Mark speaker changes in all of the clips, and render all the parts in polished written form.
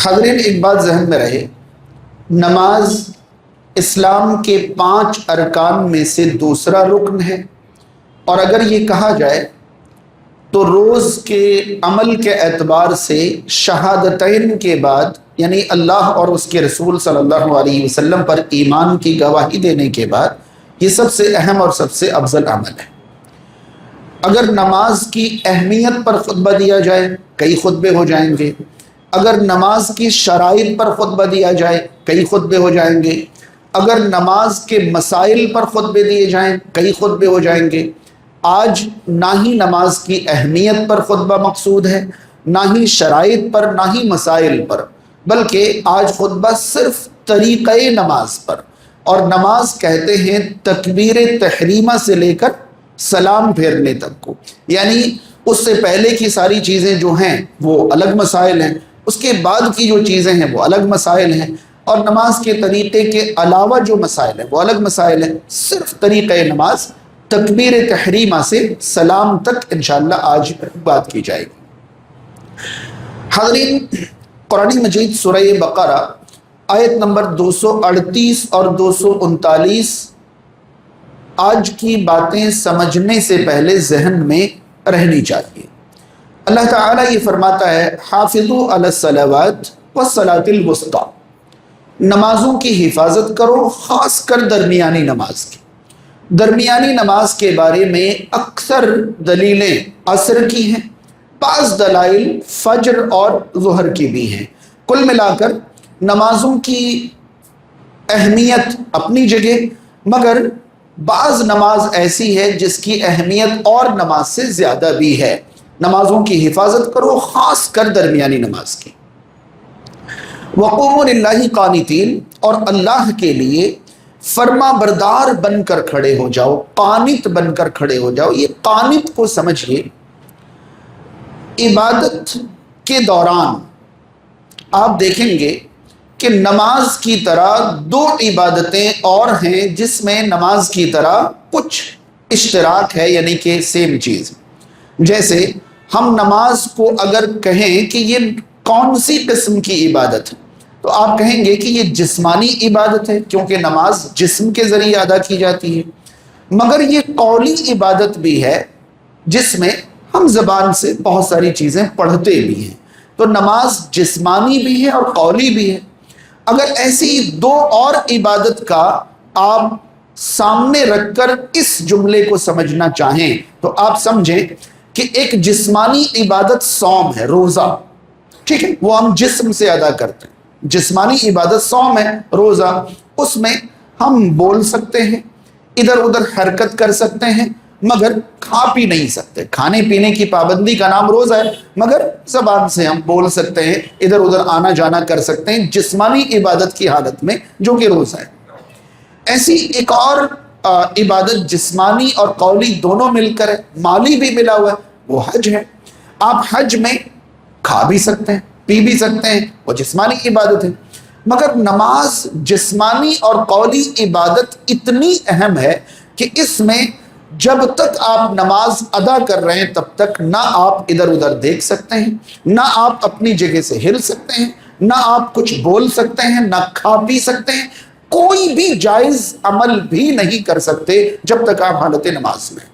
Speaker 1: حاضرین، ایک بات ذہن میں رہے، نماز اسلام کے 5 ارکان میں سے دوسرا رکن ہے، اور اگر یہ کہا جائے تو روز کے عمل کے اعتبار سے شہادتین کے بعد، یعنی اللہ اور اس کے رسول صلی اللہ علیہ وسلم پر ایمان کی گواہی دینے کے بعد یہ سب سے اہم اور سب سے افضل عمل ہے۔ اگر نماز کی اہمیت پر خطبہ دیا جائے، کئی خطبے ہو جائیں گے۔ اگر نماز کی شرائط پر خطبہ دیا جائے، کئی خطبے ہو جائیں گے۔ اگر نماز کے مسائل پر خطبے دیے جائیں، کئی خطبے ہو جائیں گے۔ آج نہ ہی نماز کی اہمیت پر خطبہ مقصود ہے، نہ ہی شرائط پر، نہ ہی مسائل پر، بلکہ آج خطبہ صرف طریقہ نماز پر، اور نماز کہتے ہیں تکبیر تحریمہ سے لے کر سلام پھیرنے تک کو، یعنی اس سے پہلے کی ساری چیزیں جو ہیں وہ الگ مسائل ہیں، اس کے بعد کی جو چیزیں ہیں وہ الگ مسائل ہیں، اور نماز کے طریقے کے علاوہ جو مسائل ہیں وہ الگ مسائل ہیں۔ صرف طریقہ نماز تکبیر تحریمہ سے سلام تک انشاءاللہ آج بات کی جائے گی۔ حاضرین، قرآن مجید سورہ بقرہ آیت نمبر 238 اور 239 آج کی باتیں سمجھنے سے پہلے ذہن میں رہنی چاہیے۔ اللہ تعالیٰ یہ فرماتا ہے، حافظوا علی الصلوات والصلاۃ الوسطی، نمازوں کی حفاظت کرو، خاص کر درمیانی نماز کی۔ درمیانی نماز کے بارے میں اکثر دلیلیں عصر کی ہیں، بعض دلائل فجر اور ظہر کی بھی ہیں۔ کل ملا کر نمازوں کی اہمیت اپنی جگہ، مگر بعض نماز ایسی ہے جس کی اہمیت اور نماز سے زیادہ بھی ہے۔ نمازوں کی حفاظت کرو، خاص کر درمیانی نماز کی۔ وقوموا للہ قانتین، اور اللہ کے لیے فرما بردار بن کر کھڑے ہو جاؤ، قانت بن کر کھڑے ہو جاؤ۔ یہ قانت کو سمجھیے، عبادت کے دوران آپ دیکھیں گے کہ نماز کی طرح 2 عبادتیں اور ہیں جس میں نماز کی طرح کچھ اشتراک ہے، یعنی کہ سیم چیز۔ جیسے ہم نماز کو اگر کہیں کہ یہ کون سی قسم کی عبادت ہے، تو آپ کہیں گے کہ یہ جسمانی عبادت ہے، کیونکہ نماز جسم کے ذریعے ادا کی جاتی ہے۔ مگر یہ قولی عبادت بھی ہے، جس میں ہم زبان سے بہت ساری چیزیں پڑھتے بھی ہیں، تو نماز جسمانی بھی ہے اور قولی بھی ہے۔ اگر ایسی 2 اور عبادت کا آپ سامنے رکھ کر اس جملے کو سمجھنا چاہیں تو آپ سمجھیں کہ ایک جسمانی عبادت صوم ہے، روزہ، ٹھیک ہے، وہ ہم جسم سے ادا کرتے ہیں۔ جسمانی عبادت صوم ہے، روزہ، اس میں ہم بول سکتے ہیں، ادھر ادھر حرکت کر سکتے ہیں، مگر کھا پی نہیں سکتے۔ کھانے پینے کی پابندی کا نام روزہ ہے، مگر زبان سے ہم بول سکتے ہیں، ادھر ادھر آنا جانا کر سکتے ہیں جسمانی عبادت کی حالت میں، جو کہ روزہ ہے۔ ایسی ایک اور عبادت جسمانی اور قولی دونوں مل کر ہے، مالی بھی ملا ہوا ہے، وہ حج ہے۔ آپ حج میں کھا بھی سکتے ہیں، پی بھی سکتے ہیں، وہ جسمانی عبادت ہے۔ مگر نماز جسمانی اور قولی عبادت اتنی اہم ہے کہ اس میں جب تک آپ نماز ادا کر رہے ہیں تب تک نہ آپ ادھر ادھر دیکھ سکتے ہیں، نہ آپ اپنی جگہ سے ہل سکتے ہیں، نہ آپ کچھ بول سکتے ہیں، نہ کھا پی سکتے ہیں، کوئی بھی جائز عمل بھی نہیں کر سکتے جب تک آپ حالت نماز میں۔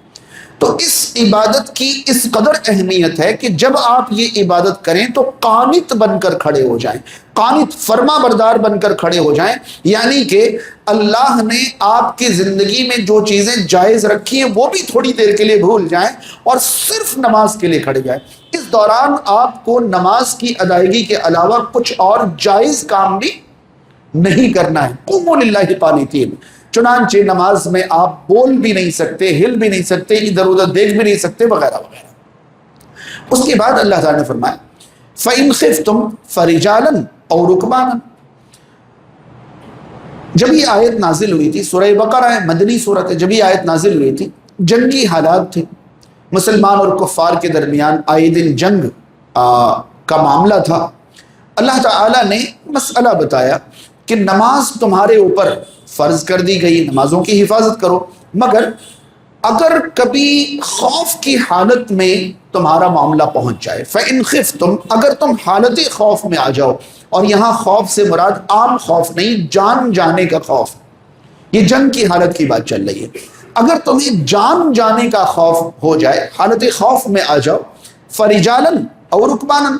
Speaker 1: تو اس عبادت کی اس قدر اہمیت ہے کہ جب آپ یہ عبادت کریں تو قانت بن کر کھڑے ہو جائیں، قانت فرما بردار بن کر کھڑے ہو جائیں، یعنی کہ اللہ نے آپ کی زندگی میں جو چیزیں جائز رکھی ہیں وہ بھی تھوڑی دیر کے لیے بھول جائیں اور صرف نماز کے لیے کھڑے جائیں۔ اس دوران آپ کو نماز کی ادائیگی کے علاوہ کچھ اور جائز کام بھی نہیں کرنا ہے۔ قوموا للہ قانتین، چنانچہ نماز میں آپ بول بھی نہیں سکتے، ہل بھی نہیں سکتے، ادھر ادھر دیکھ بھی نہیں سکتے، وغیرہ وغیرہ۔ اس کے بعد اللہ تعالیٰ نے فرمایا فَإِنْ خِفْتُمْ فَرِجَالًا أَوْ رُكْبَانًا۔ جب یہ آیت نازل ہوئی تھی، سورہ بقرہ ہے، مدنی سورت ہے، جب یہ آیت نازل ہوئی تھی، جنگی حالات تھے، مسلمان اور کفار کے درمیان آئے دن جنگ کا معاملہ تھا۔ اللہ تعالیٰ نے مسئلہ بتایا کہ نماز تمہارے اوپر فرض کر دی گئی، نمازوں کی حفاظت کرو، مگر اگر کبھی خوف کی حالت میں تمہارا معاملہ پہنچ جائے، فَإِنْ خِفْتُمْ، اگر تم حالت خوف میں آ جاؤ، اور یہاں خوف سے مراد عام خوف نہیں، جان جانے کا خوف، یہ جنگ کی حالت کی بات چل رہی ہے، اگر تمہیں جان جانے کا خوف ہو جائے، حالت خوف میں آ جاؤ، فَرِجَالًا اور رُكْبَانًا،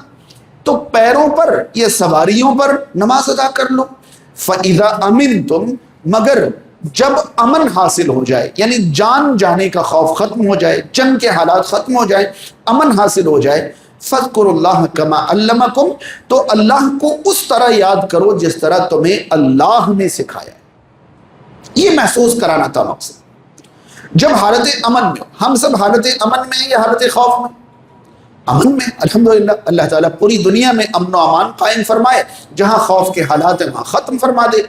Speaker 1: تو پیروں پر یا سواریوں پر نماز ادا کر لو، فَإِذَا أَمِنْتُمْ، مگر جب امن حاصل ہو جائے، یعنی جان جانے کا خوف ختم ہو جائے، جنگ کے حالات ختم ہو جائے، امن حاصل ہو جائے، فَاذْكُرُوا اللَّهَ كَمَا عَلَّمَكُمْ، تو اللہ کو اس طرح یاد کرو جس طرح تمہیں اللہ نے سکھایا۔ یہ محسوس کرانا تھا مقصد۔ جب حالت امن میں، ہم سب حالت امن میں ہیں یا حالت خوف میں؟ امن میں، الحمدللہ، اللہ تعالیٰ پوری دنیا میں امن و امان قائم فرمائے، جہاں خوف کے حالات ہیں وہاں ختم فرما دے۔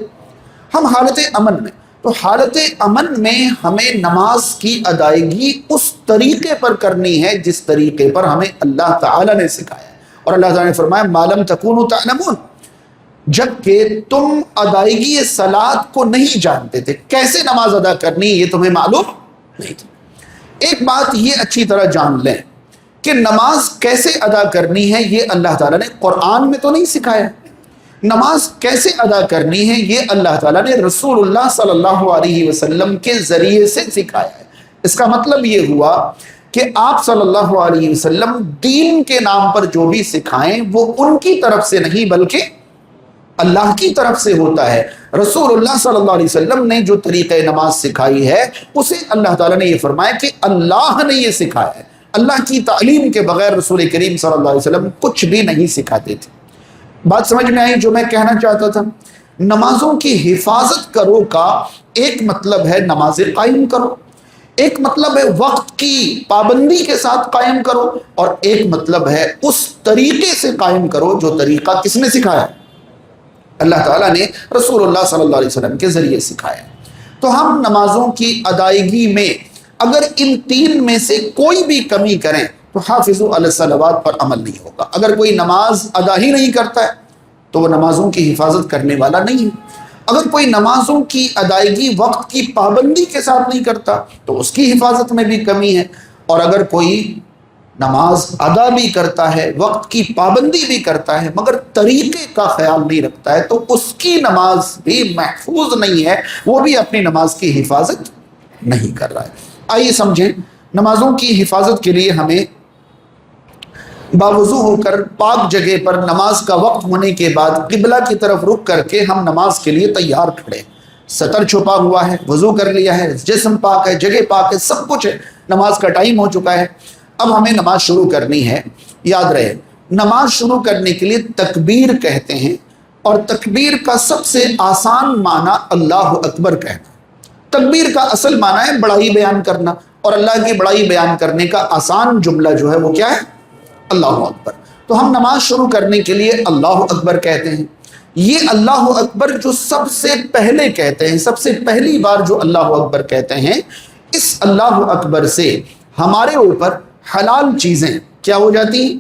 Speaker 1: ہم حالت امن میں، تو حالت امن میں ہمیں نماز کی ادائیگی اس طریقے پر کرنی ہے جس طریقے پر ہمیں اللہ تعالیٰ نے سکھایا ہے، اور اللہ تعالیٰ نے فرمایا مَا لَمْ تَكُونُوا تَعْلَمُونَ، جبکہ تم ادائیگی صلاۃ کو نہیں جانتے تھے، کیسے نماز ادا کرنی یہ تمہیں معلوم نہیں تھی۔ ایک بات یہ اچھی طرح جان لیں کہ نماز کیسے ادا کرنی ہے یہ اللہ تعالیٰ نے قرآن میں تو نہیں سکھایا، نماز کیسے ادا کرنی ہے یہ اللہ تعالیٰ نے رسول اللہ صلی اللہ علیہ وسلم کے ذریعے سے سکھایا ہے۔ اس کا مطلب یہ ہوا کہ آپ صلی اللہ علیہ وسلم دین کے نام پر جو بھی سکھائیں وہ ان کی طرف سے نہیں بلکہ اللہ کی طرف سے ہوتا ہے۔ رسول اللہ صلی اللہ علیہ وسلم نے جو طریقہ نماز سکھائی ہے اسے اللہ تعالیٰ نے یہ فرمایا کہ اللہ نے یہ سکھایا ہے، اللہ کی تعلیم کے بغیر رسول کریم صلی اللہ علیہ وسلم کچھ بھی نہیں سکھاتے تھے۔ بات سمجھ میں آئی جو میں کہنا چاہتا تھا؟ نمازوں کی حفاظت کرو کا ایک مطلب ہے نمازیں قائم کرو، ایک مطلب ہے وقت کی پابندی کے ساتھ قائم کرو، اور ایک مطلب ہے اس طریقے سے قائم کرو جو طریقہ کس نے سکھایا؟ اللہ تعالیٰ نے رسول اللہ صلی اللہ علیہ وسلم کے ذریعے سکھایا۔ تو ہم نمازوں کی ادائیگی میں اگر ان تین میں سے کوئی بھی کمی کریں تو حافظوا علی الصلوات پر عمل نہیں ہوگا۔ اگر کوئی نماز ادا ہی نہیں کرتا ہے تو وہ نمازوں کی حفاظت کرنے والا نہیں ہے۔ اگر کوئی نمازوں کی ادائیگی وقت کی پابندی کے ساتھ نہیں کرتا تو اس کی حفاظت میں بھی کمی ہے، اور اگر کوئی نماز ادا بھی کرتا ہے، وقت کی پابندی بھی کرتا ہے، مگر طریقے کا خیال نہیں رکھتا ہے تو اس کی نماز بھی محفوظ نہیں ہے، وہ بھی اپنی نماز کی حفاظت نہیں کر رہا ہے۔ آئیے سمجھیں، نمازوں کی حفاظت کے لیے ہمیں باوضو ہو کر پاک جگہ پر نماز کا وقت ہونے کے بعد قبلہ کی طرف رخ کر کے ہم نماز کے لیے تیار کھڑے، سطر چھپا ہوا ہے، وضو کر لیا ہے، جسم پاک ہے، جگہ پاک ہے، سب کچھ ہے، نماز کا ٹائم ہو چکا ہے۔ اب ہمیں نماز شروع کرنی ہے۔ یاد رہے، نماز شروع کرنے کے لیے تکبیر کہتے ہیں، اور تکبیر کا سب سے آسان معنی اللہ اکبر کہنا۔ تکبیر کا اصل معنی ہے بڑائی بیان کرنا، اور اللہ کی بڑائی بیان کرنے کا آسان جملہ جو ہے وہ کیا ہے؟ اللہ اکبر۔ تو ہم نماز شروع کرنے کے لیے اللہ اکبر کہتے ہیں۔ یہ اللہ اکبر جو سب سے پہلے کہتے ہیں، سب سے پہلی بار جو اللہ اکبر کہتے ہیں، اس اللہ اکبر سے ہمارے اوپر حلال چیزیں کیا ہو جاتی ہیں؟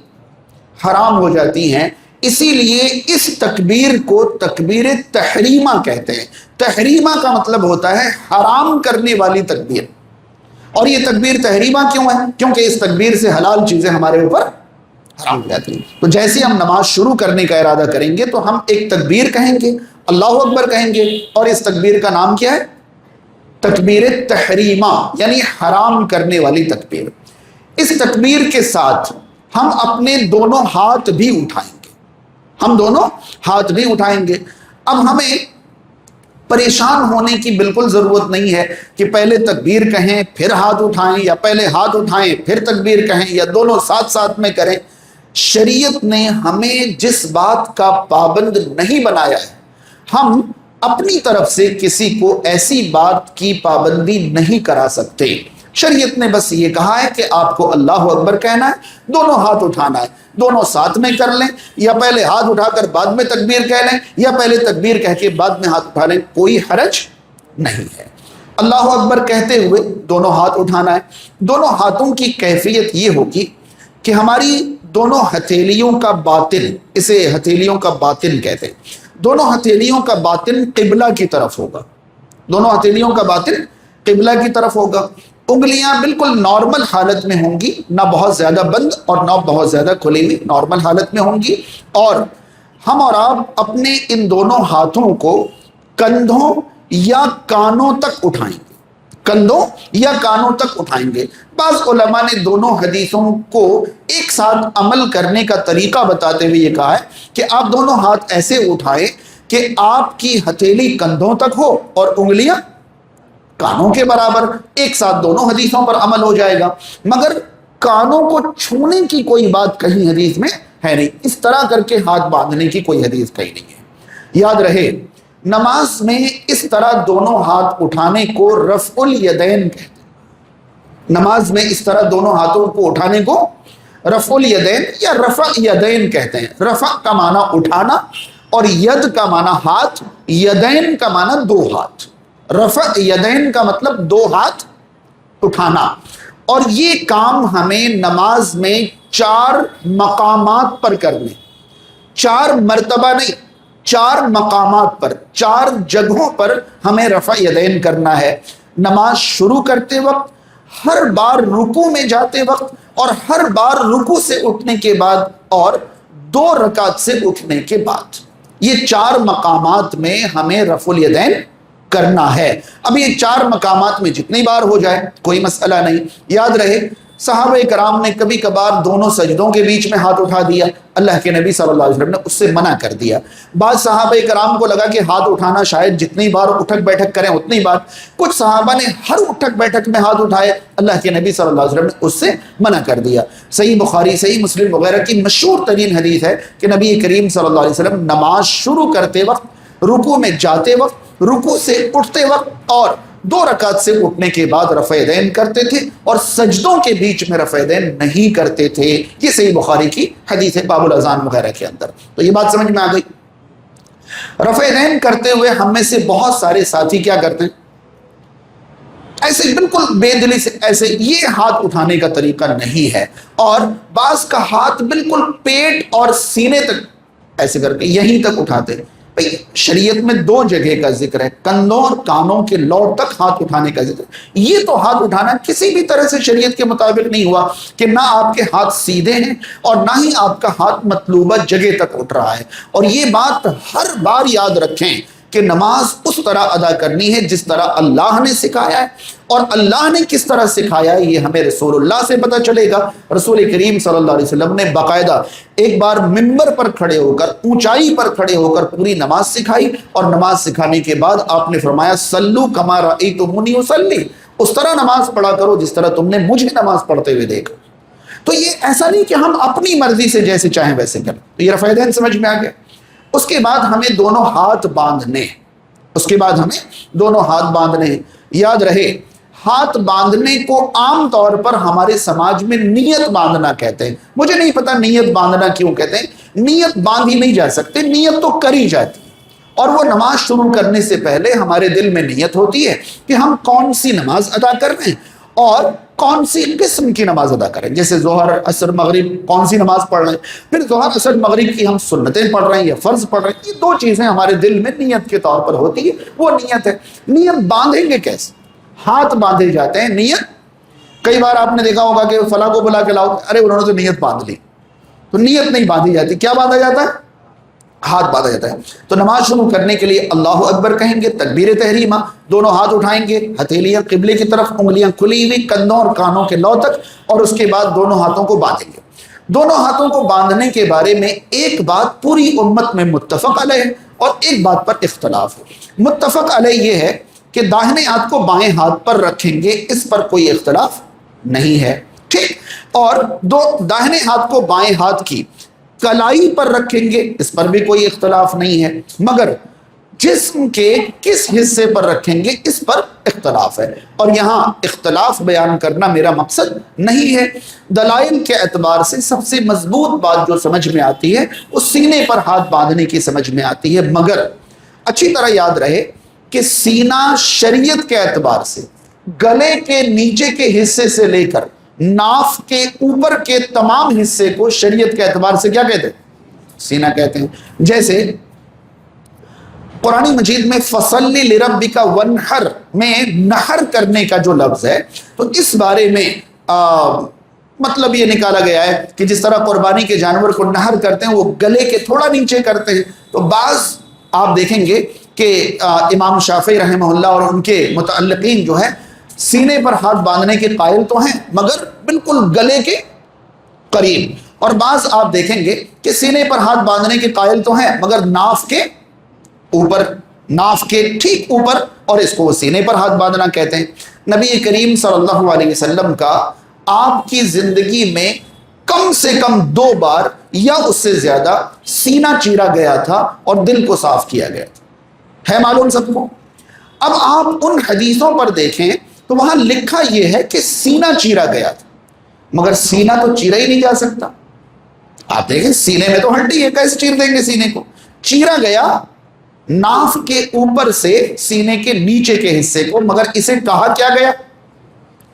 Speaker 1: حرام ہو جاتی ہیں۔ اسی لیے اس تکبیر کو تکبیر تحریمہ کہتے ہیں۔ تحریمہ کا مطلب ہوتا ہے حرام کرنے والی تکبیر، اور یہ تکبیر تحریمہ کیوں ہے؟ کیونکہ اس تکبیر سے حلال چیزیں ہمارے اوپر حرام ہو جاتی ہیں۔ تو جیسے ہم نماز شروع کرنے کا ارادہ کریں گے تو ہم ایک تکبیر کہیں گے، اللہ اکبر کہیں گے، اور اس تکبیر کا نام کیا ہے؟ تکبیر تحریمہ، یعنی حرام کرنے والی تکبیر۔ اس تکبیر کے ساتھ ہم اپنے دونوں ہاتھ بھی اٹھائیں گے، ہم دونوں ہاتھ بھی اٹھائیں گے۔ اب ہمیں پریشان ہونے کی بالکل ضرورت نہیں ہے کہ پہلے تکبیر کہیں پھر ہاتھ اٹھائیں، یا پہلے ہاتھ اٹھائیں پھر تکبیر کہیں، یا دونوں ساتھ ساتھ میں کریں۔ شریعت نے ہمیں جس بات کا پابند نہیں بنایا ہے، ہم اپنی طرف سے کسی کو ایسی بات کی پابندی نہیں کرا سکتے۔ شریعت نے بس یہ کہا ہے کہ آپ کو اللہ اکبر کہنا ہے، دونوں ہاتھ اٹھانا ہے، دونوں ساتھ میں کر لیں، یا پہلے ہاتھ اٹھا کر بعد میں تکبیر کہہ لیں، یا پہلے تکبیر کہہ کے بعد میں ہاتھ اٹھا لیں، کوئی حرج نہیں ہے۔ اللہ اکبر کہتے ہوئے دونوں ہاتھ اٹھانا ہے۔ دونوں ہاتھوں کی کیفیت یہ ہوگی کہ ہماری دونوں ہتھیلیوں کا باطن، اسے ہتھیلیوں کا باطن کہتے ہیں، دونوں ہتھیلیوں کا باطن قبلہ کی طرف ہوگا، دونوں ہتھیلیوں کا باطن قبلہ کی طرف ہوگا، انگلیاں بالکل نارمل حالت میں ہوں گی، نہ بہت زیادہ بند اور نہ بہت زیادہ کھلی ہوئی، نارمل حالت میں ہوں گی، اور ہم اور آپ اپنے ان دونوں ہاتھوں کو کندھوں یا کانوں تک اٹھائیں گے، کندھوں یا کانوں تک اٹھائیں گے۔ بعض علماء نے دونوں حدیثوں کو ایک ساتھ عمل کرنے کا طریقہ بتاتے ہوئے یہ کہا ہے کہ آپ دونوں ہاتھ ایسے اٹھائیں کہ آپ کی ہتھیلی کندھوں تک ہو اور انگلیاں کانوں کے برابر، ایک ساتھ دونوں حدیثوں پر عمل ہو جائے گا۔ مگر کانوں کو چھونے کی کوئی بات کہیں حدیث میں ہے نہیں، اس طرح کر کے ہاتھ باندھنے کی کوئی حدیث کہیں نہیں ہے۔ یاد رہے نماز میں اس طرح دونوں ہاتھ اٹھانے کو رفع الیدین کہتے ہیں، نماز میں اس طرح دونوں ہاتھوں کو اٹھانے کو رفع الیدین یا رفع یدین کہتے ہیں۔ رفع کا معنی اٹھانا اور ید کا معنی ہاتھ، یدین کا معنی دو ہاتھ۔ رفع یدین کا مطلب دو ہاتھ اٹھانا، اور یہ کام ہمیں نماز میں 4 مقامات پر کرنے، 4 مرتبہ نہیں، 4 مقامات پر، 4 جگہوں پر ہمیں رفع یدین کرنا ہے۔ نماز شروع کرتے وقت، ہر بار رکوع میں جاتے وقت، اور ہر بار رکوع سے اٹھنے کے بعد، اور 2 رکعت سے اٹھنے کے بعد۔ یہ 4 مقامات میں ہمیں رفع الیدین کرنا ہے۔ اب یہ 4 مقامات میں جتنی بار ہو جائے کوئی مسئلہ نہیں۔ یاد رہے صحابہ کرام نے کبھی کبھار دونوں سجدوں کے بیچ میں ہاتھ اٹھا دیا، اللہ کے نبی صلی اللہ علیہ وسلم نے اس سے منع کر دیا۔ بعض صحابہ کرام کو لگا کہ ہاتھ اٹھانا شاید جتنی بار اٹھک بیٹھک کریں اتنی بار، کچھ صحابہ نے ہر اٹھک بیٹھک میں ہاتھ اٹھائے، اللہ کے نبی صلی اللہ علیہ وسلم نے اس سے منع کر دیا۔ صحیح بخاری، صحیح مسلم وغیرہ کی مشہور ترین حدیث ہے کہ نبی کریم صلی اللہ علیہ وسلم نماز شروع کرتے وقت، رکوع میں جاتے وقت، رکوع سے اٹھتے وقت اور 2 رکعت سے اٹھنے کے بعد رفع یدین کرتے تھے، اور سجدوں کے بیچ میں رفع یدین نہیں کرتے تھے۔ یہ صحیح بخاری کی حدیث ہے باب الاذان وغیرہ کے اندر۔ تو یہ بات سمجھ میں آ گئی۔ رفع یدین کرتے ہوئے ہم میں سے بہت سارے ساتھی کیا کرتے ہیں، ایسے بالکل بے دلی سے ایسے، یہ ہاتھ اٹھانے کا طریقہ نہیں ہے، اور بعض کا ہاتھ بالکل پیٹ اور سینے تک ایسے کر کے یہیں تک اٹھاتے ہیں۔ شریعت میں 2 جگہ کا ذکر ہے، کندھوں اور کانوں کے لوٹ تک ہاتھ اٹھانے کا ذکر ہے۔ یہ تو ہاتھ اٹھانا کسی بھی طرح سے شریعت کے مطابق نہیں ہوا کہ نہ آپ کے ہاتھ سیدھے ہیں اور نہ ہی آپ کا ہاتھ مطلوبہ جگہ تک اٹھ رہا ہے۔ اور یہ بات ہر بار یاد رکھیں کہ نماز اس طرح ادا کرنی ہے جس طرح اللہ نے سکھایا ہے، اور اللہ نے کس طرح سکھایا ہے یہ ہمیں رسول اللہ سے پتہ چلے گا۔ رسول کریم صلی اللہ علیہ وسلم نے باقاعدہ ایک بار ممبر پر کھڑے ہو کر، اونچائی پر کھڑے ہو کر پوری نماز سکھائی، اور نماز سکھانے کے بعد آپ نے فرمایا سلو کما رأیتمونی اصلی، اس طرح نماز پڑھا کرو جس طرح تم نے مجھے نماز پڑھتے ہوئے دیکھا۔ تو یہ ایسا نہیں کہ ہم اپنی مرضی سے جیسے چاہیں ویسے کریں۔ تو یہ رفع یدین سمجھ میں آ گیا۔ اس کے بعد ہمیں دونوں ہاتھ باندھنے، اس کے بعد ہمیں دونوں ہاتھ باندھنے ہیں۔ یاد رہے ہاتھ باندھنے کو عام طور پر ہمارے سماج میں نیت باندھنا کہتے ہیں۔ مجھے نہیں پتا نیت باندھنا کیوں کہتے ہیں، نیت باندھی نہیں جا سکتے، نیت تو کری جاتی ہے، اور وہ نماز شروع کرنے سے پہلے ہمارے دل میں نیت ہوتی ہے کہ ہم کون سی نماز ادا کر رہے ہیں اور کون سی قسم کی نماز ادا کریں۔ جیسے ظہر، عصر، مغرب کون سی نماز پڑھ رہے ہیں، پھر ظہر، عصر، مغرب کی ہم سنتیں پڑھ رہے ہیں یا فرض پڑھ رہے ہیں، یہ 2 چیزیں ہمارے دل میں نیت کے طور پر ہوتی ہے، وہ نیت ہے۔ نیت باندھیں گے کیسے؟ ہاتھ باندھے جاتے ہیں۔ نیت کئی بار آپ نے دیکھا ہوگا کہ فلاں کو بلا کے لاؤ، ارے انہوں نے تو نیت باندھ لی، تو نیت نہیں باندھی جاتی۔ کیا باندھا جاتا ہے؟ ہاتھ باندھا جاتا ہے۔ تو نماز شروع کرنے کے لیے اللہ اکبر کہیں گے، تکبیر تحریمہ، دونوں ہاتھ اٹھائیں گے، ہتھیلیاں قبلے کی طرف، انگلیاں کھلی ہوئی کندھوں اور کانوں کے لو تک، اور اس کے بعد دونوں ہاتھوں کو باندھیں گے۔ دونوں ہاتھوں کو باندھنے کے بارے میں ایک بات پوری امت میں متفق علیہ اور ایک بات پر اختلاف ہے۔ متفق علیہ یہ ہے کہ داہنے ہاتھ کو بائیں ہاتھ پر رکھیں گے، اس پر کوئی اختلاف نہیں ہے، ٹھیک، اور داہنے ہاتھ کو بائیں ہاتھ کی کلائی پر رکھیں گے، اس پر بھی کوئی اختلاف نہیں ہے، مگر جسم کے کس حصے پر رکھیں گے اس پر اختلاف ہے، اور یہاں اختلاف بیان کرنا میرا مقصد نہیں ہے۔ دلائل کے اعتبار سے سب سے مضبوط بات جو سمجھ میں آتی ہے وہ سینے پر ہاتھ باندھنے کی سمجھ میں آتی ہے، مگر اچھی طرح یاد رہے کہ سینہ شریعت کے اعتبار سے گلے کے نیچے کے حصے سے لے کر ناف کے اوپر کے تمام حصے کو شریعت کے اعتبار سے کیا کہتے ہیں؟ سینہ کہتے ہیں۔ جیسے قرآن مجید میں فصلی لربک ونحر میں نحر کرنے کا جو لفظ ہے، تو اس بارے میں مطلب یہ نکالا گیا ہے کہ جس طرح قربانی کے جانور کو نحر کرتے ہیں وہ گلے کے تھوڑا نیچے کرتے ہیں، تو بعض آپ دیکھیں گے کہ امام شافعی رحمہ اللہ اور ان کے متعلقین جو ہے سینے پر ہاتھ باندھنے کے قائل تو ہیں مگر بالکل گلے کے قریب، اور بعض آپ دیکھیں گے کہ سینے پر ہاتھ باندھنے کے قائل تو ہیں مگر ناف کے اوپر، ناف کے ٹھیک اوپر، اور اس کو سینے پر ہاتھ باندھنا کہتے ہیں۔ نبی کریم صلی اللہ علیہ وسلم کا آپ کی زندگی میں کم سے کم 2 بار یا اس سے زیادہ سینہ چیرا گیا تھا اور دل کو صاف کیا گیا تھا، ہے معلوم سب کو۔ اب آپ ان حدیثوں پر دیکھیں تو وہاں لکھا یہ ہے کہ سینہ چیرا گیا تھا، مگر سینہ تو چیرا ہی نہیں جا سکتا۔ آپ دیکھیں سینے میں تو ہڈی ہے، کیسے چیر دیں گے سینے کو؟ چیرا گیا ناف کے اوپر سے سینے کے نیچے کے حصے کو، مگر اسے کہا کیا گیا؟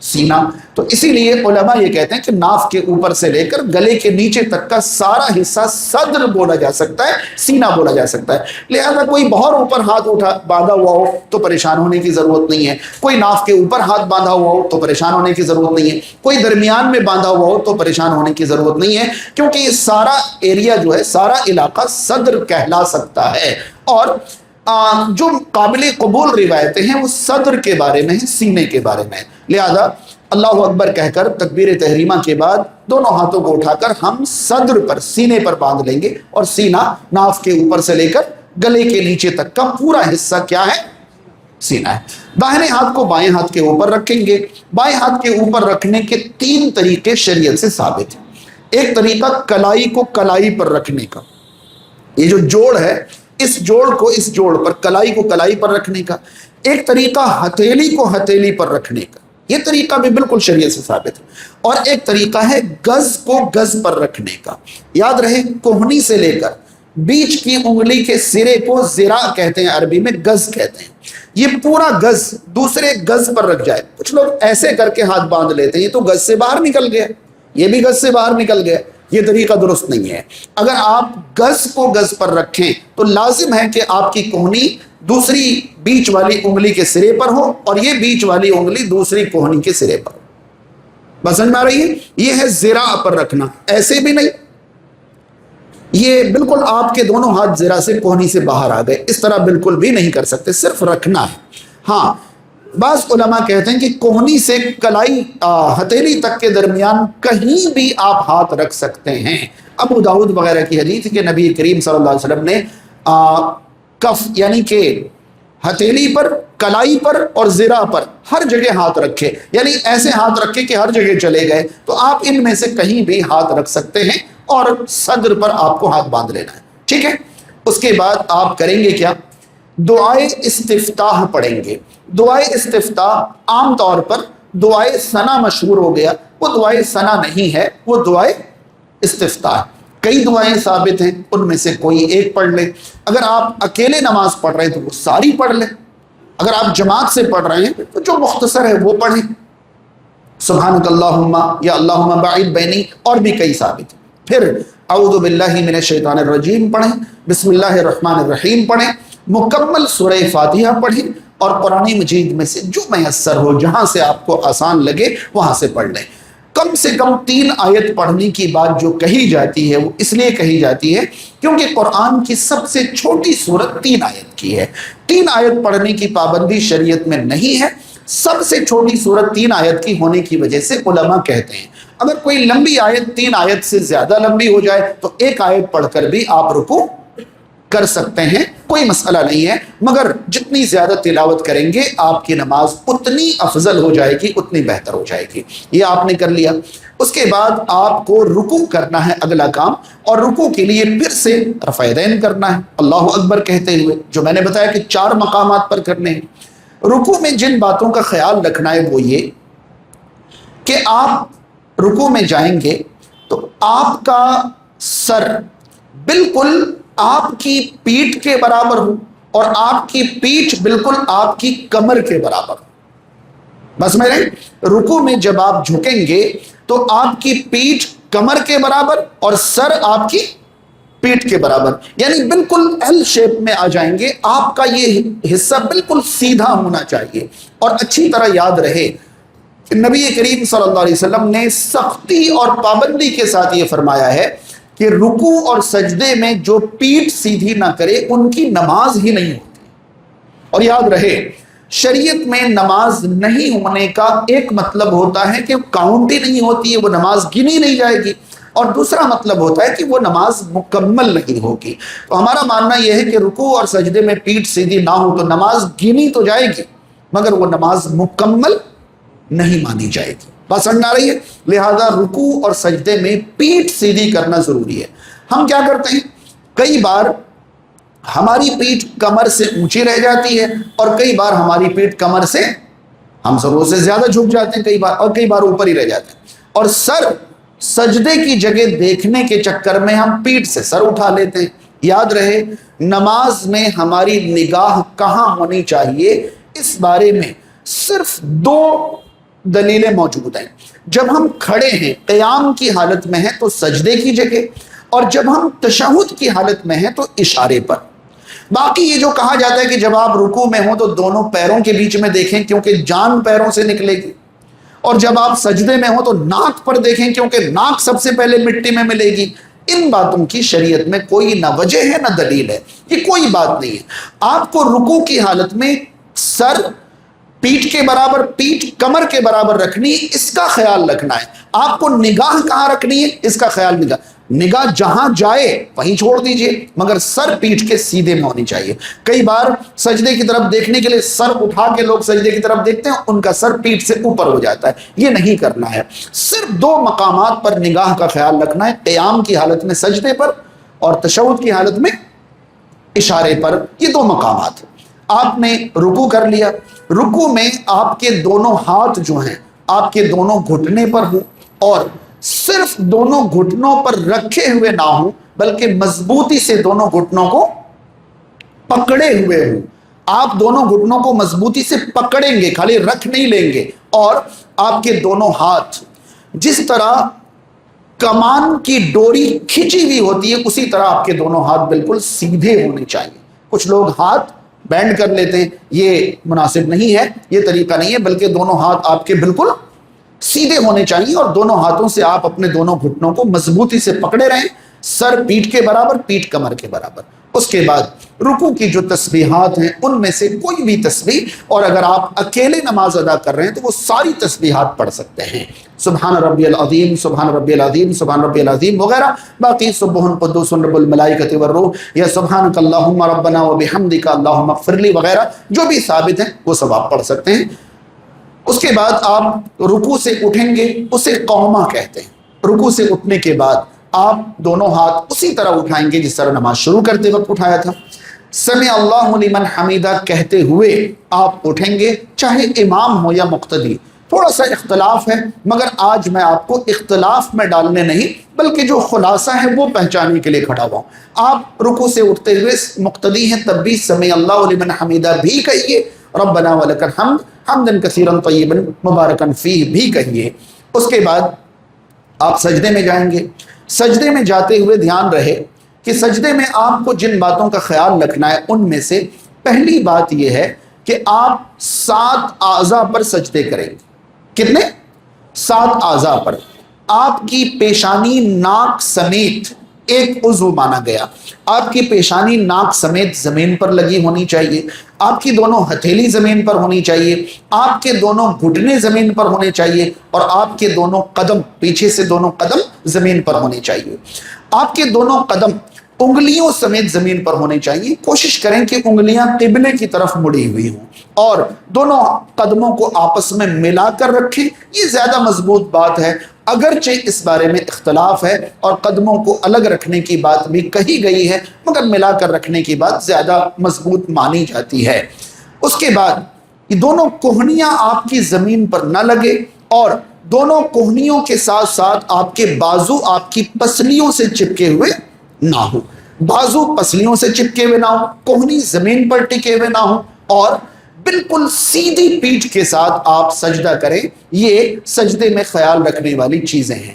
Speaker 1: سینہ۔ تو اسی لیے علماء یہ کہتے ہیں کہ ناف کے اوپر سے لے کر گلے کے نیچے تک کا سارا حصہ صدر بولا جا سکتا ہے، سینہ بولا جا سکتا ہے۔ لہذا کوئی بہت اوپر ہاتھ باندھا ہوا ہو تو پریشان ہونے کی ضرورت نہیں ہے، کوئی ناف کے اوپر ہاتھ باندھا ہوا ہو تو پریشان ہونے کی ضرورت نہیں ہے، کوئی درمیان میں باندھا ہوا ہو تو پریشان ہونے کی ضرورت نہیں ہے، کیونکہ یہ سارا ایریا جو ہے، سارا علاقہ صدر کہلا سکتا ہے۔ اور جو قابل قبول روایتیں ہیں وہ صدر کے بارے میں ہیں، سینے کے بارے میں۔ لہذا اللہ اکبر کہہ کر تکبیر تحریمہ کے بعد دونوں ہاتھوں کو اٹھا کر ہم صدر پر، سینے پر باندھ لیں گے، اور سینہ ناف کے اوپر سے لے کر گلے کے نیچے تک کا پورا حصہ کیا ہے؟ سینہ ہے۔ داہنے ہاتھ کو بائیں ہاتھ کے اوپر رکھیں گے۔ بائیں ہاتھ کے اوپر رکھنے کے 3 طریقے شریعت سے ثابت ہیں۔ ایک طریقہ کلائی کو کلائی پر رکھنے کا، یہ جو جوڑ ہے اس جوڑ کو اس جوڑ پر، کلائی کو کلائی پر رکھنے کا۔ ایک طریقہ ہتھیلی کو ہتھیلی پر رکھنے کا، یہ طریقہ بھی بالکل شریعت سے ثابت ہے۔ اور ایک طریقہ ہے گز کو گز پر رکھنے کا۔ یاد رہے کوہنی سے لے کر بیچ کی انگلی کے سرے کو ذراع کہتے ہیں، عربی میں گز کہتے ہیں، یہ پورا گز دوسرے گز پر رکھ جائے۔ کچھ لوگ ایسے کر کے ہاتھ باندھ لیتے ہیں، یہ تو گز سے باہر نکل گیا، یہ بھی گز سے باہر نکل گیا، یہ طریقہ درست نہیں ہے۔ اگر آپ گز کو گز پر رکھیں تو لازم ہے کہ آپ کی کوہنی دوسری بیچ والی انگلی کے سرے پر ہو اور یہ بیچ والی انگلی دوسری کوہنی کے سرے پر ہو۔ بس سمجھ میں آ رہی ہے؟ یہ ہے ذراع پر رکھنا، ایسے بھی نہیں، یہ بالکل آپ کے دونوں ہاتھ ذرا سے کوہنی سے باہر آ گئے، اس طرح بالکل بھی نہیں کر سکتے، صرف رکھنا ہے۔ ہاں بعض علماء کہتے ہیں کہ کوہنی سے کلائی ہتھیلی تک کے درمیان کہیں بھی آپ ہاتھ رکھ سکتے ہیں۔ ابو داؤد وغیرہ کی حدیث کہ نبی کریم صلی اللہ علیہ وسلم نے کف یعنی کہ ہتھیلی پر، کلائی پر اور ذراع پر ہر جگہ ہاتھ رکھے، یعنی ایسے ہاتھ رکھے کہ ہر جگہ چلے گئے، تو آپ ان میں سے کہیں بھی ہاتھ رکھ سکتے ہیں اور صدر پر آپ کو ہاتھ باندھ لینا ہے، ٹھیک ہے۔ اس کے بعد آپ کریں گے کیا؟ دعائے استفتاح پڑھیں گے۔ دعائے استفتاح عام طور پر دعائے ثنا مشہور ہو گیا، وہ دعائے ثنا نہیں ہے، وہ دعائے استفتاح۔ کئی دعائیں ثابت ہیں، ان میں سے کوئی ایک پڑھ لیں۔ اگر آپ اکیلے نماز پڑھ رہے ہیں تو وہ ساری پڑھ لیں، اگر آپ جماعت سے پڑھ رہے ہیں تو جو مختصر ہے وہ پڑھیں، سبحانک اللہم یا اللہم باعد بینی، اور بھی کئی ثابت ہیں۔ پھر اعوذ باللہ من الشیطان الرجیم پڑھیں، بسم اللہ الرحمن الرحیم پڑھیں، مکمل سورہ فاتحہ پڑھیں، اور قرآن مجید میں سے جو میسر ہو، جہاں سے آپ کو آسان لگے وہاں سے پڑھ لیں۔ کم سے کم 3 آیت پڑھنے کی بات جو کہی جاتی ہے وہ اس لیے کہی جاتی ہے کیونکہ قرآن کی سب سے چھوٹی سورت 3 آیت کی ہے۔ 3 آیت پڑھنے کی پابندی شریعت میں نہیں ہے، سب سے چھوٹی سورت 3 آیت کی ہونے کی وجہ سے علماء کہتے ہیں اگر کوئی لمبی آیت 3 آیت سے زیادہ لمبی ہو جائے تو 1 آیت پڑھ کر بھی آپ رکوع کر سکتے ہیں، کوئی مسئلہ نہیں ہے، مگر جتنی زیادہ تلاوت کریں گے آپ کی نماز اتنی افضل ہو جائے گی، اتنی بہتر ہو جائے گی۔ یہ آپ نے کر لیا۔ اس کے بعد آپ کو رکوع کرنا ہے، اگلا کام، اور رکوع کے لیے پھر سے رفع یدین کرنا ہے اللہ اکبر کہتے ہوئے، جو میں نے بتایا کہ 4 مقامات پر کرنے ہیں۔ رکوع میں جن باتوں کا خیال رکھنا ہے وہ یہ کہ آپ رکوع میں جائیں گے تو آپ کا سر بالکل آپ کی پیٹھ کے برابر ہو اور آپ کی پیٹھ بالکل آپ کی کمر کے برابر ہو۔ بس میرے رکوع میں جب آپ جھکیں گے تو آپ کی پیٹھ کمر کے برابر اور سر آپ کی پیٹھ کے برابر، یعنی بالکل ایل شیپ میں آ جائیں گے. آپ کا یہ حصہ بالکل سیدھا ہونا چاہیے. اور اچھی طرح یاد رہے کہ نبی کریم صلی اللہ علیہ وسلم نے سختی اور پابندی کے ساتھ یہ فرمایا ہے کہ رکوع اور سجدے میں جو پیٹھ سیدھی نہ کرے ان کی نماز ہی نہیں ہوتی. اور یاد رہے شریعت میں نماز نہیں ہونے کا ایک مطلب ہوتا ہے کہ کاؤنٹ ہی نہیں ہوتی ہے، وہ نماز گنی نہیں جائے گی، اور دوسرا مطلب ہوتا ہے کہ وہ نماز مکمل نہیں ہوگی. تو ہمارا ماننا یہ ہے کہ رکوع اور سجدے میں پیٹھ سیدھی نہ ہو تو نماز گنی تو جائے گی مگر وہ نماز مکمل نہیں مانی جائے گی. بات سمجھ آ رہی ہے؟ لہذا رکوع اور سجدے میں پیٹھ سیدھی کرنا ضروری ہے. ہم کیا کرتے ہیں، کئی بار ہماری پیٹھ کمر سے اونچی رہ جاتی ہے اور کئی بار ہماری پیٹھ کمر سے ہم ضرورت سے زیادہ جھک جاتے ہیں کئی بار، اور کئی بار اوپر ہی رہ جاتے ہیں، اور سر سجدے کی جگہ دیکھنے کے چکر میں ہم پیٹھ سے سر اٹھا لیتے ہیں. یاد رہے نماز میں ہماری نگاہ کہاں ہونی چاہیے اس بارے میں صرف 2 دلیلیں موجود ہیں. جب ہم کھڑے ہیں قیام کی حالت میں ہیں تو سجدے کی جگہ، اور جب ہم تشہد کی حالت میں ہیں تو اشارے پر. باقی یہ جو کہا جاتا ہے کہ جب آپ رکوع میں ہوں تو دونوں پیروں کے بیچ میں دیکھیں کیونکہ جان پیروں سے نکلے گی، اور جب آپ سجدے میں ہوں تو ناک پر دیکھیں کیونکہ ناک سب سے پہلے مٹی میں ملے گی. ان باتوں کی شریعت میں کوئی نہ وجہ ہے نہ دلیل ہے، یہ کوئی بات نہیں ہے. آپ کو رکوع کی حالت میں سر پیٹھ کے برابر، پیٹھ کمر کے برابر رکھنی، اس کا خیال رکھنا ہے. آپ کو نگاہ کہاں رکھنی ہے اس کا خیال، نگاہ جہاں جائے وہیں چھوڑ دیجئے مگر سر پیٹھ کے سیدھے میں ہونی چاہیے. کئی بار سجدے کی طرف دیکھنے کے لیے سر اٹھا کے لوگ سجدے کی طرف دیکھتے ہیں، ان کا سر پیٹھ سے اوپر ہو جاتا ہے. یہ نہیں کرنا ہے. صرف 2 مقامات پر نگاہ کا خیال رکھنا ہے، قیام کی حالت میں سجدے پر اور تشہد کی حالت میں اشارے پر. یہ 2 مقامات. آپ نے رکوع کر لیا، رکوع میں آپ کے دونوں ہاتھ جو ہیں آپ کے دونوں گھٹنے پر ہوں، اور صرف دونوں گھٹنوں پر رکھے ہوئے نہ ہوں بلکہ مضبوطی سے دونوں گھٹنوں کو پکڑے ہوئے ہوں. آپ دونوں گھٹنوں کو مضبوطی سے پکڑیں گے، خالی رکھ نہیں لیں گے. اور آپ کے دونوں ہاتھ جس طرح کمان کی ڈوری کھینچی ہوئی ہوتی ہے اسی طرح آپ کے دونوں ہاتھ بالکل سیدھے ہونے چاہیے. کچھ لوگ ہاتھ بینڈ کر لیتے ہیں، یہ مناسب نہیں ہے، یہ طریقہ نہیں ہے، بلکہ دونوں ہاتھ آپ کے بالکل سیدھے ہونے چاہیے اور دونوں ہاتھوں سے آپ اپنے دونوں گھٹنوں کو مضبوطی سے پکڑے رہیں، سر پیٹھ کے برابر، پیٹھ کمر کے برابر. اس کے بعد رکوع کی جو تسبیحات ہیں ان میں سے کوئی بھی تسبیح، اور اگر آپ اکیلے نماز ادا کر رہے ہیں تو وہ ساری تسبیحات پڑھ سکتے ہیں، سبحان ربی العظیم، سبحان ربی العظیم، سبحان ربی العظیم وغیرہ. باقی سبح قدوس رب الملائکۃ والروح یا سبحانک اللہم ربنا وبحمدک اللہم اغفر لی وغیرہ جو بھی ثابت ہیں وہ سب آپ پڑھ سکتے ہیں. اس کے بعد آپ رکوع سے اٹھیں گے، اسے قومہ کہتے ہیں. رکوع سے اٹھنے کے بعد آپ دونوں ہاتھ اسی طرح اٹھائیں گے جس طرح نماز شروع کرتے وقت اٹھایا تھا. سمع اللہ لمن حمیدہ کہتے ہوئے آپ اٹھیں گے، چاہے امام ہو یا مقتدی. تھوڑا سا اختلاف ہے مگر آج میں آپ کو اختلاف میں ڈالنے نہیں بلکہ جو خلاصہ ہے وہ پہچانے کے لیے کھڑا ہوا ہوں. آپ رکوع سے اٹھتے ہوئے مقتدی ہیں تب بھی سمع اللہ لمن حمیدہ بھی کہیے، ربنا ولک الحمد حمدا کثیرا طیبا مبارکا فیہ بھی کہیے. اس کے بعد آپ سجدے میں جائیں گے. سجدے میں جاتے ہوئے دھیان رہے کہ سجدے میں آپ کو جن باتوں کا خیال رکھنا ہے ان میں سے پہلی بات یہ ہے کہ آپ 7 اعضاء پر سجدے کریں گے. کتنے؟ 7 اعضاء پر. آپ کی پیشانی ناک سمیت ایک عضو مانا گیا. آپ کی پیشانی ناک سمیت زمین پر لگی ہونی چاہیے، آپ کی دونوں ہتھیلی زمین پر ہونی چاہیے، آپ کے دونوں گھٹنے زمین پر ہونے چاہیے، اور آپ کے دونوں قدم پیچھے سے دونوں قدم زمین پر ہونے چاہیے. آپ کے دونوں قدم انگلیوں سمیت زمین پر ہونے چاہیے. کوشش کریں کہ انگلیاں قبلے کی طرف مڑی ہوئی ہوں اور دونوں قدموں کو آپس میں ملا کر رکھیں. یہ زیادہ مضبوط بات ہے، اگرچہ اس بارے میں اختلاف ہے اور قدموں کو الگ رکھنے کی بات بھی کہی گئی ہے مگر ملا کر رکھنے کی بات زیادہ مضبوط مانی جاتی ہے. اس کے بعد یہ دونوں کوہنیاں آپ کی زمین پر نہ لگے اور دونوں کوہنیوں کے ساتھ ساتھ آپ کے بازو آپ کی پسلیوں سے چپکے ہوئے نہ ہو. بازو پسلیوں سے چپکے ہوئے نہ ہو، کوہنی زمین پر ٹکے ہوئے نہ ہو، اور بالکل سیدھی پیٹھ کے ساتھ آپ سجدہ کریں. یہ سجدے میں خیال رکھنے والی چیزیں ہیں.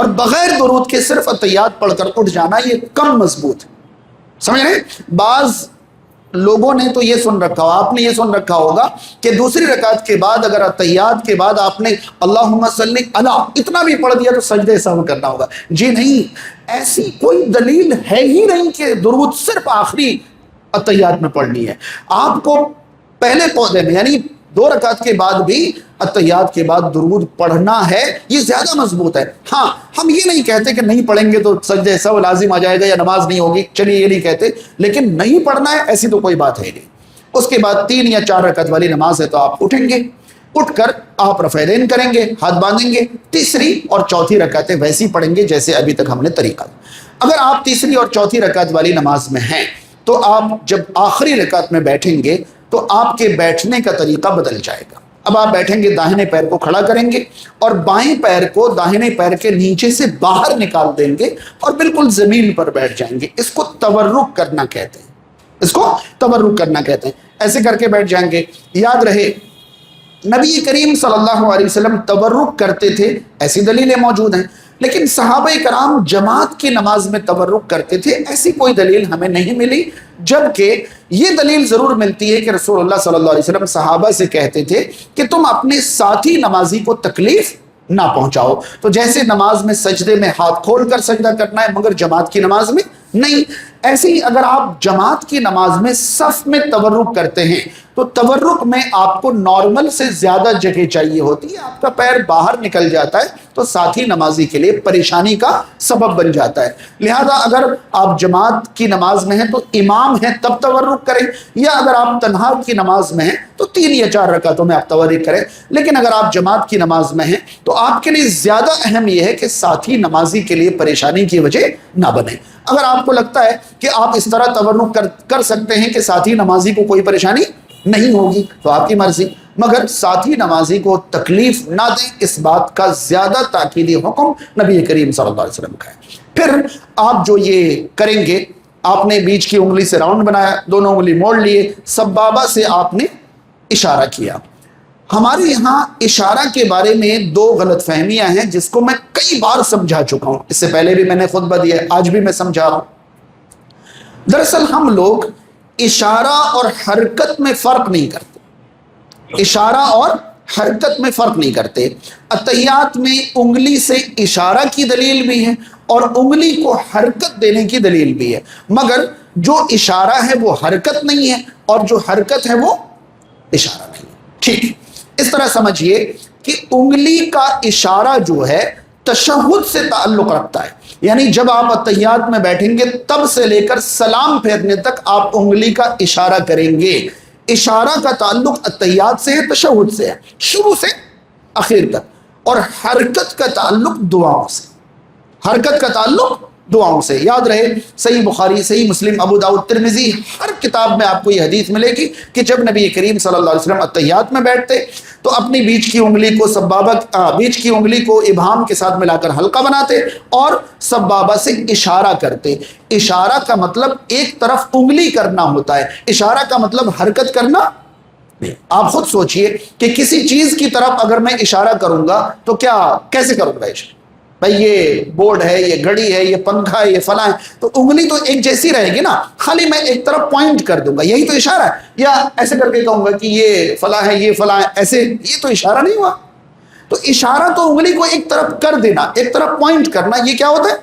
Speaker 1: اور بغیر درود کے صرف اتحیات پڑھ کر اٹھ جانا یہ کم مضبوط ہے. سمجھ رہے ہیں؟ بعض لوگوں نے تو یہ سن رکھا ہو، آپ نے یہ سن رکھا ہوگا کہ دوسری رکعت کے بعد اگر اتحیات کے بعد آپ نے اللہم صلی علی اتنا بھی پڑھ دیا تو سجدہ سہو کرنا ہوگا. جی نہیں، ایسی کوئی دلیل ہے ہی نہیں کہ درود صرف آخری اتحیات میں پڑھنی ہے. آپ کو پہلے پودے میں یعنی 2 رکعت کے بعد بھی اتحیات کے بعد درود پڑھنا ہے، یہ زیادہ مضبوط ہے. ہاں، ہم یہ نہیں کہتے کہ نہیں پڑھیں گے تو سجدہ سہو لازم آ جائے گا یا نماز نہیں ہوگی، چلیے یہ نہیں کہتے، لیکن نہیں پڑھنا ہے ایسی تو کوئی بات ہے نہیں. اس کے بعد 3 یا 4 رکعت والی نماز ہے تو آپ اٹھیں گے، اٹھ کر آپ رفع دین کریں گے، ہاتھ باندھیں گے، تیسری اور چوتھی رکعتیں ویسی پڑھیں گے جیسے ابھی تک ہم نے طریقہ. اگر آپ تیسری اور چوتھی رکعت والی نماز میں ہیں تو آپ جب آخری رکعت میں بیٹھیں گے تو آپ کے بیٹھنے کا طریقہ بدل جائے گا. اب آپ بیٹھیں گے، داہنے پیر کو کھڑا کریں گے اور بائیں پیر کو داہنے پیر کے نیچے سے باہر نکال دیں گے اور بالکل زمین پر بیٹھ جائیں گے. اس کو تورک کرنا کہتے ہیں، اس کو تورک کرنا کہتے ہیں. ایسے کر کے بیٹھ جائیں گے. یاد رہے نبی کریم صلی اللہ علیہ وسلم تورک کرتے تھے، ایسی دلیلیں موجود ہیں، لیکن صحابہ کرام جماعت کی نماز میں تورک کرتے تھے، ایسی کوئی دلیل ہمیں نہیں ملی. جبکہ یہ دلیل ضرور ملتی ہے کہ رسول اللہ صلی اللہ علیہ وسلم صحابہ سے کہتے تھے کہ تم اپنے ساتھی نمازی کو تکلیف نہ پہنچاؤ. تو جیسے نماز میں سجدے میں ہاتھ کھول کر سجدہ کرنا ہے مگر جماعت کی نماز میں نہیں، ایسے ہی اگر آپ جماعت کی نماز میں صف میں تورک کرتے ہیں تو تورک میں آپ کو نارمل سے زیادہ جگہ چاہیے ہوتی ہے، آپ کا پیر باہر نکل جاتا ہے تو ساتھی نمازی کے لیے پریشانی کا سبب بن جاتا ہے. لہذا اگر آپ جماعت کی نماز میں ہیں تو امام ہیں تب تورک کریں، یا اگر آپ تنہا کی نماز میں ہیں تو 3 یا 4 رکعتوں میں آپ تورک کریں. لیکن اگر آپ جماعت کی نماز میں ہیں تو آپ کے لیے زیادہ اہم یہ ہے کہ ساتھی نمازی کے لیے پریشانی کی وجہ نہ بنے. اگر آپ کو لگتا ہے کہ آپ اس طرح تورک کر سکتے ہیں کہ ساتھی نمازی کو کوئی پریشانی نہیں ہوگی تو آپ کی مرضی، مگر ساتھی نمازی کو تکلیف نہ دیں، اس بات کا زیادہ تاکیدی حکم نبی کریم صلی اللہ علیہ وسلم کا ہے. پھر آپ جو یہ کریں گے، آپ نے بیچ کی انگلی سے راؤنڈ بنایا، دونوں انگلی موڑ لیے، سبابہ سے آپ نے اشارہ کیا. ہمارے یہاں اشارہ کے بارے میں 2 غلط فہمیاں ہیں جس کو میں کئی بار سمجھا چکا ہوں، اس سے پہلے بھی میں نے خطبہ دیا ہے، آج بھی میں سمجھا رہا ہوں. دراصل ہم لوگ اشارہ اور حرکت میں فرق نہیں کرتے، اشارہ اور حرکت میں فرق نہیں کرتے. اتحیات میں انگلی سے اشارہ کی دلیل بھی ہے اور انگلی کو حرکت دینے کی دلیل بھی ہے، مگر جو اشارہ ہے وہ حرکت نہیں ہے اور جو حرکت ہے وہ اشارہ نہیں ہے. ٹھیک، اس طرح سمجھیے کہ انگلی کا اشارہ جو ہے تشہد سے تعلق رکھتا ہے، یعنی جب آپ اتحیات میں بیٹھیں گے تب سے لے کر سلام پھیرنے تک آپ انگلی کا اشارہ کریں گے. اشارہ کا تعلق اتحیات سے ہے، تشہد سے ہے، شروع سے اخیر تک. اور حرکت کا تعلق دعاؤں سے، حرکت کا تعلق دعاؤں سے. یاد رہے صحیح بخاری، صحیح مسلم، ابو داؤد، ترمذی، ہر کتاب میں آپ کو یہ حدیث ملے گی کہ جب نبی کریم صلی اللہ علیہ وسلم اتحیات میں بیٹھتے تو اپنی بیچ کی انگلی کو بیچ کی انگلی کو ابہام کے ساتھ ملا کر حلقہ بناتے اور سبابہ سے اشارہ کرتے. اشارہ کا مطلب ایک طرف انگلی کرنا ہوتا ہے، اشارہ کا مطلب حرکت کرنا نہیں. آپ خود سوچئے کہ کسی چیز کی طرف اگر میں اشارہ کروں گا تو کیسے کروں گا اشارہ؟ بھائی یہ بورڈ ہے، یہ گھڑی ہے، یہ پنکھا ہے، یہ فلاں ہے، تو انگلی تو ایک جیسی رہے گی نا، خالی میں ایک طرف پوائنٹ کر دوں گا، یہی تو اشارہ ہے. یا ایسے کر کے کہوں گا کہ یہ فلاں ہے، یہ فلاں ہے، ایسے، یہ تو اشارہ نہیں ہوا. تو اشارہ تو انگلی کو ایک طرف کر دینا، ایک طرف پوائنٹ کرنا، یہ کیا ہوتا ہے؟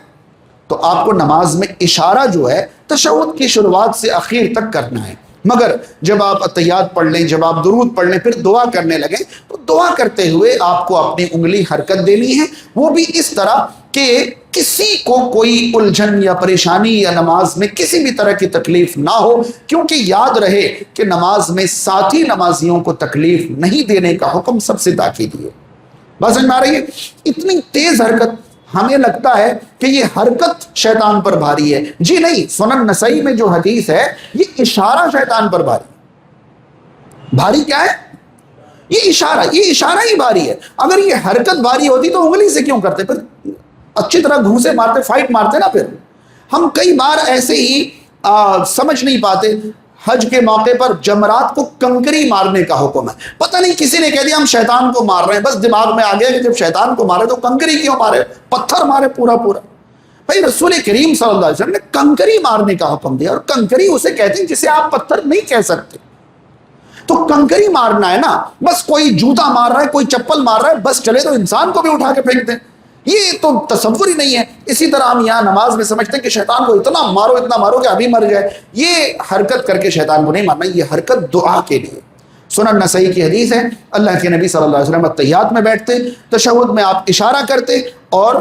Speaker 1: تو آپ کو نماز میں اشارہ جو ہے تشہد کی شروعات سے اخیر تک کرنا ہے. مگر جب آپ اتحیات پڑھ لیں، جب آپ درود پڑھ لیں، پھر دعا کرنے لگیں تو دعا کرتے ہوئے آپ کو اپنی انگلی حرکت دینی ہے، وہ بھی اس طرح کہ کسی کو کوئی الجھن یا پریشانی یا نماز میں کسی بھی طرح کی تکلیف نہ ہو. کیونکہ یاد رہے کہ نماز میں ساتھی نمازیوں کو تکلیف نہیں دینے کا حکم سب سے تاکیدی ہے. بات سمجھ میں آ رہی ہے؟ اتنی تیز حرکت، ہمیں لگتا ہے کہ یہ حرکت شیطان پر بھاری ہے. جی نہیں، سنن نسائی میں جو حدیث ہے یہ اشارہ شیطان پر بھاری کیا ہے؟ یہ اشارہ ہی بھاری ہے. اگر یہ حرکت بھاری ہوتی تو انگلی سے کیوں کرتے؟ پھر اچھی طرح گھونسے مارتے، فائٹ مارتے نا. پھر ہم کئی بار ایسے ہی سمجھ نہیں پاتے. حج کے موقع پر جمرات کو کنکری مارنے کا حکم ہے. پتہ نہیں کسی نے کہہ دیا ہم شیطان کو مار رہے ہیں، بس دماغ میں آ گیا کہ جب شیطان کو مارے تو کنکری کیوں مارے، پتھر مارے پورا پورا. بھائی رسول کریم صلی اللہ علیہ وسلم نے کنکری مارنے کا حکم دیا، اور کنکری اسے کہتے ہیں جسے آپ پتھر نہیں کہہ سکتے. تو کنکری مارنا ہے نا، بس کوئی جوتا مار رہا ہے، کوئی چپل مار رہا ہے، بس چلے تو انسان کو بھی اٹھا کے پھینک دیں، یہ تو تصور ہی نہیں ہے. اسی طرح ہم یہاں نماز میں سمجھتے ہیں کہ شیطان کو اتنا مارو کہ ابھی مر جائے. یہ حرکت کر کے شیطان کو نہیں مارنا، یہ حرکت دعا کے لیے. سنن نسائی کی حدیث ہے، اللہ کے نبی صلی اللہ علیہ وسلم اتحیات میں بیٹھتے، تشہد میں آپ اشارہ کرتے اور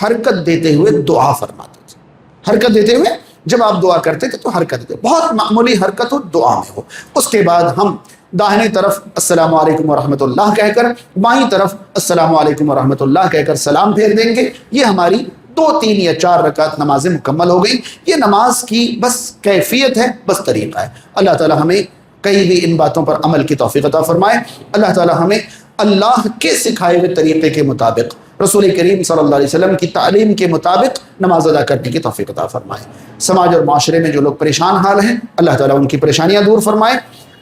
Speaker 1: حرکت دیتے ہوئے دعا فرماتے تھے. حرکت دیتے ہوئے جب آپ دعا کرتے تھے تو حرکت دیتے، بہت معمولی حرکت ہو، دعا میں ہو. اس کے بعد ہم داہنی طرف السلام علیکم ورحمۃ اللہ کہہ کر، بائیں طرف السلام علیکم ورحمۃ اللہ کہہ کر سلام پھیر دیں گے. یہ ہماری 2 3 یا 4 رکعت نمازیں مکمل ہو گئی. یہ نماز کی بس کیفیت ہے، بس طریقہ ہے. اللہ تعالی ہمیں کئی بھی ان باتوں پر عمل کی توفیق عطا فرمائے. اللہ تعالی ہمیں اللہ کے سکھائے ہوئے طریقے کے مطابق، رسول کریم صلی اللہ علیہ وسلم کی تعلیم کے مطابق نماز ادا کرنے کی توفیق عطا فرمائے. سماج اور معاشرے میں جو لوگ پریشان حال ہیں، اللہ تعالیٰ ان کی پریشانیاں دور فرمائے.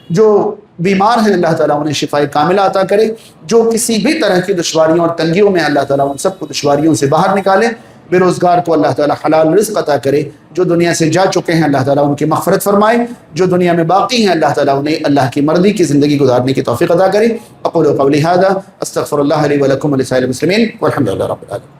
Speaker 1: جو بیمار ہیں اللہ تعالیٰ انہیں شفائے کاملہ عطا کرے. جو کسی بھی طرح کی دشواریوں اور تنگیوں میں، اللہ تعالیٰ ان سب کو دشواریوں سے باہر نکالے. بے روزگار کو اللہ تعالیٰ حلال رزق عطا کرے. جو دنیا سے جا چکے ہیں اللہ تعالیٰ ان کی مغفرت فرمائے. جو دنیا میں باقی ہیں اللہ تعالیٰ انہیں اللہ کی مرضی کی زندگی گزارنے کی توفیق عطا کرے. اقول قولی ھذا استغفر اللہ لی ولکم ولسائر المسلمین والحمد للہ رب العالمین.